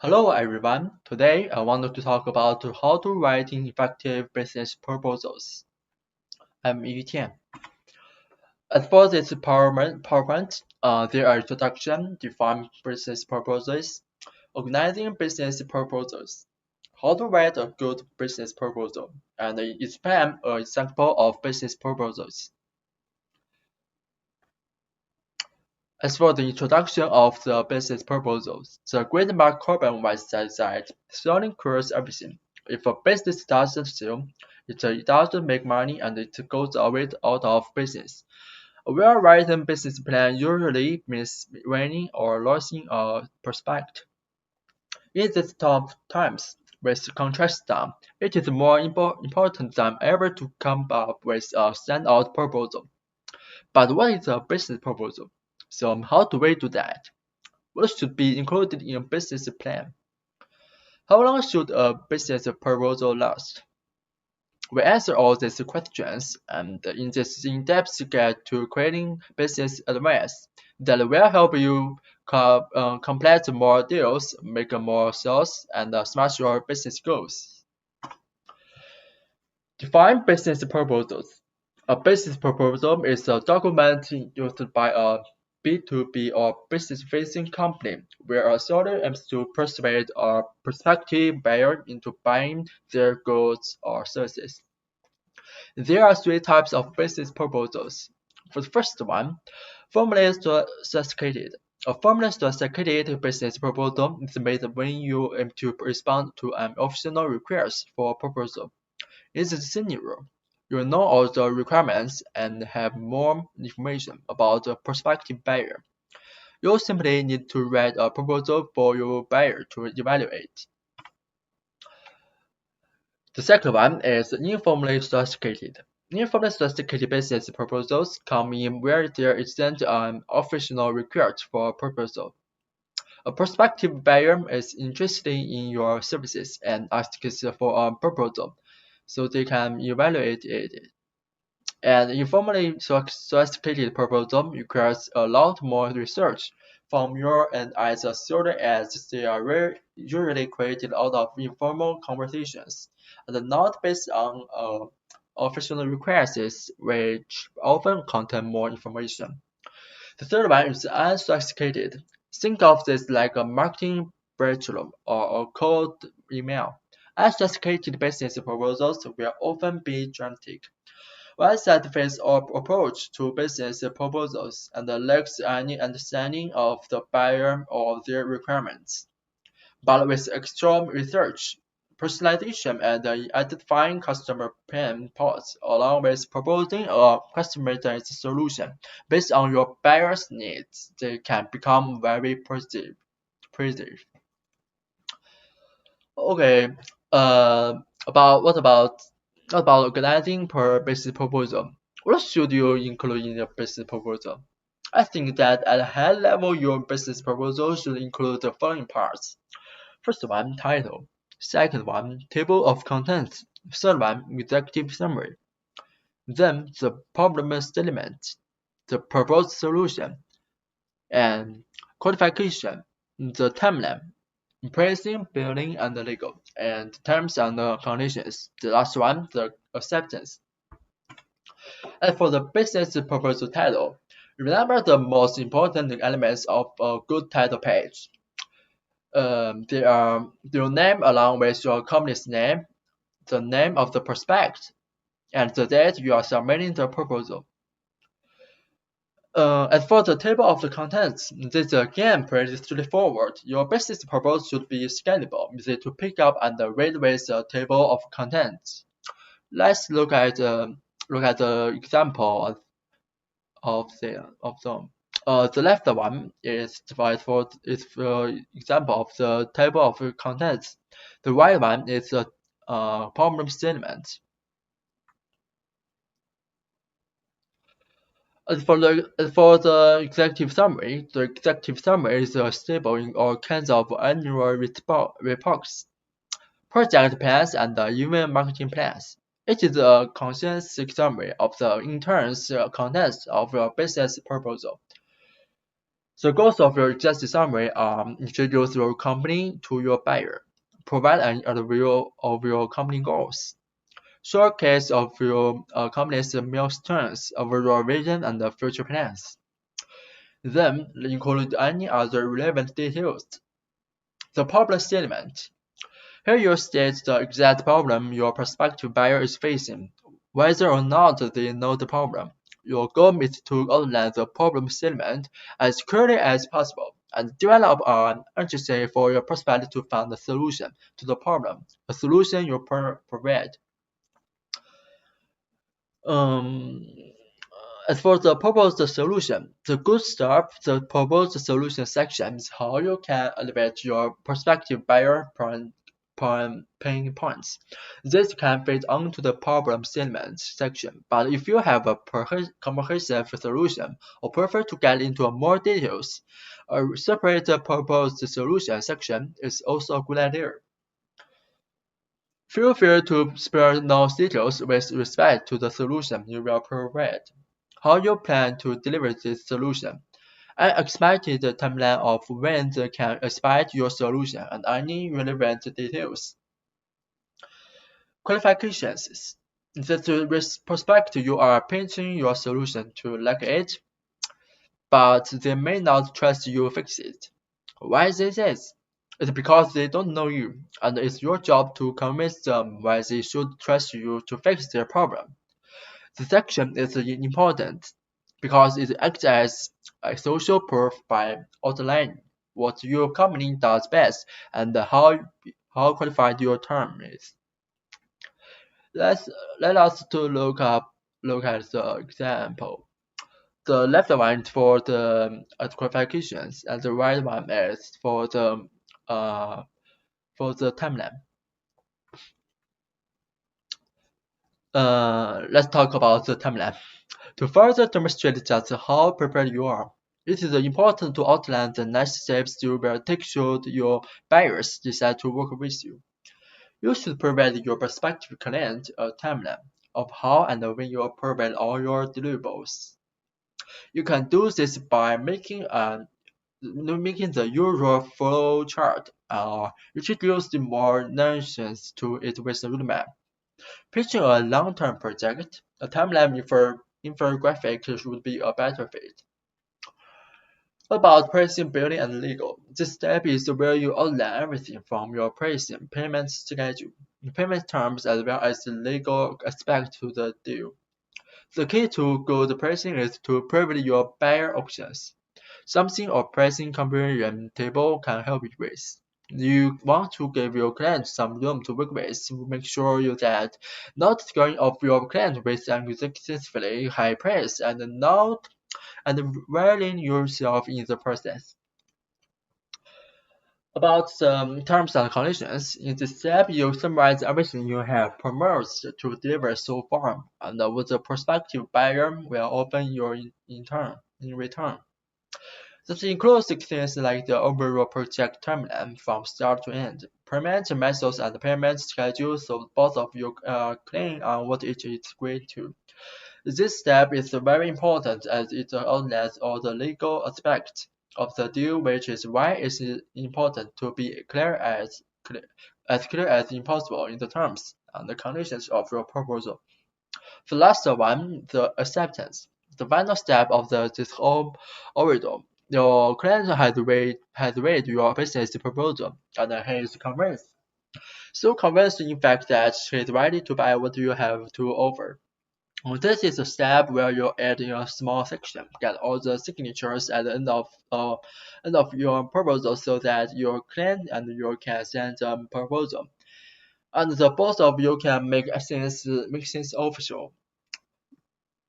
Hello everyone. Today I wanted to talk about how to write effective business proposals. I'm Yu Tian. As for this PowerPoint, there are introduction, define business proposals, organizing business proposals, how to write a good business proposal, and explain an example of business proposals. As for the introduction of the business proposals, the great Mark Cuban once said that selling cures everything. If a business doesn't sell, it doesn't make money and it goes away out of business. A well-written business plan usually means winning or losing a prospect. In these tough times, with contracts down, it is more important than ever to come up with a standout proposal. But what is a business proposal? So how do we do that? What should be included in a business plan? How long should a business proposal last? We answer all these questions, and in this in-depth guide to creating business advice that will help you complete more deals, make more sales, and smash your business goals. Define business proposals. A business proposal is a document used by a B2B or business-facing company where a seller aims to persuade a prospective buyer into buying their goods or services. There are three types of business proposals. For the first one, formally sophisticated. A formally sophisticated business proposal is made when you aim to respond to an official request for a proposal. In this scenario, you know all the requirements and have more information about the prospective buyer. You simply need to write a proposal for your buyer to evaluate. The second one is informally sophisticated. Informally sophisticated business proposals come in where there isn't an official request for a proposal. A prospective buyer is interested in your services and asks for a proposal so they can evaluate it. An informally sophisticated proposal requires a lot more research from your end as a seller as they are usually created out of informal conversations and not based on official requests which often contain more information. The third one is unsophisticated. Think of this like a marketing brochure or a cold email. Unsophisticated business proposals will often be dramatic. One side faces approach to business proposals and lacks any understanding of the buyer or their requirements. But with extreme research, personalization, and identifying customer pain points, along with proposing a customized solution based on your buyer's needs, they can become very positive. Okay, uh, what about organizing per business proposal? What should you include in your business proposal? I think that at a high level, your business proposal should include the following parts. First one, title. Second one, table of contents. Third one, executive summary. Then the problem statement, the proposed solution, and qualification, the timeline, pricing, billing, and legal, and terms and conditions. The last one, the acceptance. As for the business proposal title, remember the most important elements of a good title page. They are your name along with your company's name, the name of the prospect, and the date you are submitting the proposal. As for the table of the contents, this is again pretty straightforward. Your business proposal should be scalable, easy to pick up and read with the table of contents. Let's look at the example of them. The left one is for example of the table of contents. The right one is a problem statement. As for the executive summary, the executive summary is a table in all kinds of annual reports, project plans, and even marketing plans. It is a comprehensive summary of the intern's contents of your business proposal. The goals of your executive summary are introduce your company to your buyer, provide an overview of your company goals, showcase of your company's milestones, overall vision, and the future plans. Then include any other relevant details. The problem statement. Here you state the exact problem your prospective buyer is facing, whether or not they know the problem. Your goal is to outline the problem statement as clearly as possible and develop an urgency for your prospect to find a solution to the problem, a solution you provide. Um, as for the proposed solution, the good start, the proposed solution section is how you can elevate your prospective buyer pain points. This can fit onto the problem statement section, but if you have a comprehensive solution or prefer to get into more details, a separate proposed solution section is also a good idea. Feel free to spare no details with respect to the solution you will provide, how you plan to deliver this solution, an expected timeline of when they can expect your solution, and any relevant details. Qualifications. The prospect you are pitching your solution to like it, but they may not trust you fix it. Why this is? It's because they don't know you, and it's your job to convince them why they should trust you to fix their problem. The section is important because it acts as a social proof by outlining what your company does best and how qualified your term is. Let's let us to look at the example. The left one is for the qualifications, and the right one is uh, for the timeline. Let's talk about the timeline. To further demonstrate just how prepared you are, it is important to outline the next steps you will take should your buyers decide to work with you. You should provide your prospective client a timeline of how and when you provide all your deliverables. You can do this by making the usual flow chart or introduce more nuances to it with a roadmap. Pitching a long-term project, a timeline infographic would be a better fit. About pricing, billing, and legal. This step is where you outline everything from your pricing, payment schedule, payment terms, as well as the legal aspect to the deal. The key to good pricing is to provide your buyer options. Something a pricing comparison table can help you with. You want to give your client some room to work with to make sure you that not going off your client with an excessively high price and wearing yourself in the process. About the terms and conditions, in this step you summarize everything you have promised to deliver so far, and what the prospective buyer will open in return. This includes things like the overall project timeline from start to end, payment methods and payment schedule so both of you are clear on what each is agreed to. This step is very important as it outlines all the legal aspects of the deal, which is why it's important to be as clear as possible in the terms and the conditions of your proposal. The last one, the acceptance. The final step of this whole ordeal. Your client has read your business proposal and he is convinced. So convinced in fact that he is ready to buy what you have to offer. This is a step where you add in a small section, get all the signatures at the end of your proposal so that your client and you can send a proposal. And the both of you can make things official.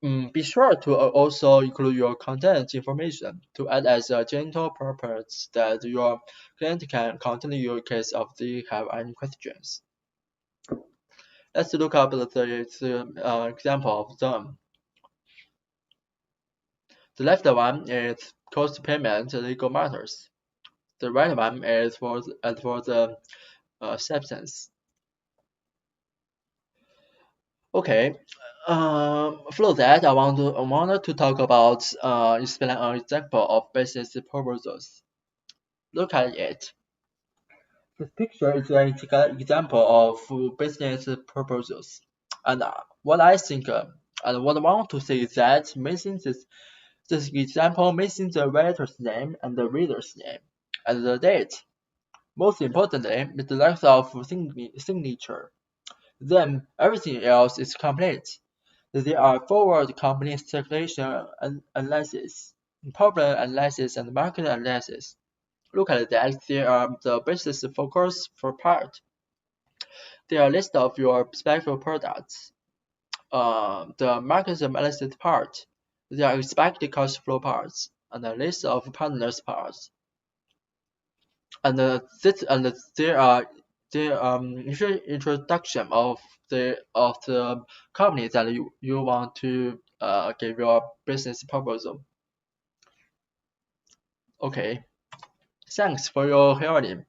Be sure to also include your contact information to add as a gentle purpose that your client can contact you in case of they have any questions. Let's look up the example of them. The left one is cost payment legal matters. The right one is for the substance. Okay, For that, I wanted to talk about explain an example of business proposals. Look at it. This picture is an example of business proposals, and what I think and what I want to say is that missing this example missing the writer's name and the reader's name and the date. Most importantly, the length of signature. Then everything else is complete. There are forward company circulation analysis, problem analysis, and market analysis. Look at that. There are the business focus for part. There are a list of your special products. The market analysis part. There are expected cash flow parts and a list of partners parts. And there introduction of the company that you want to give your business proposal. Okay, thanks for your hearing.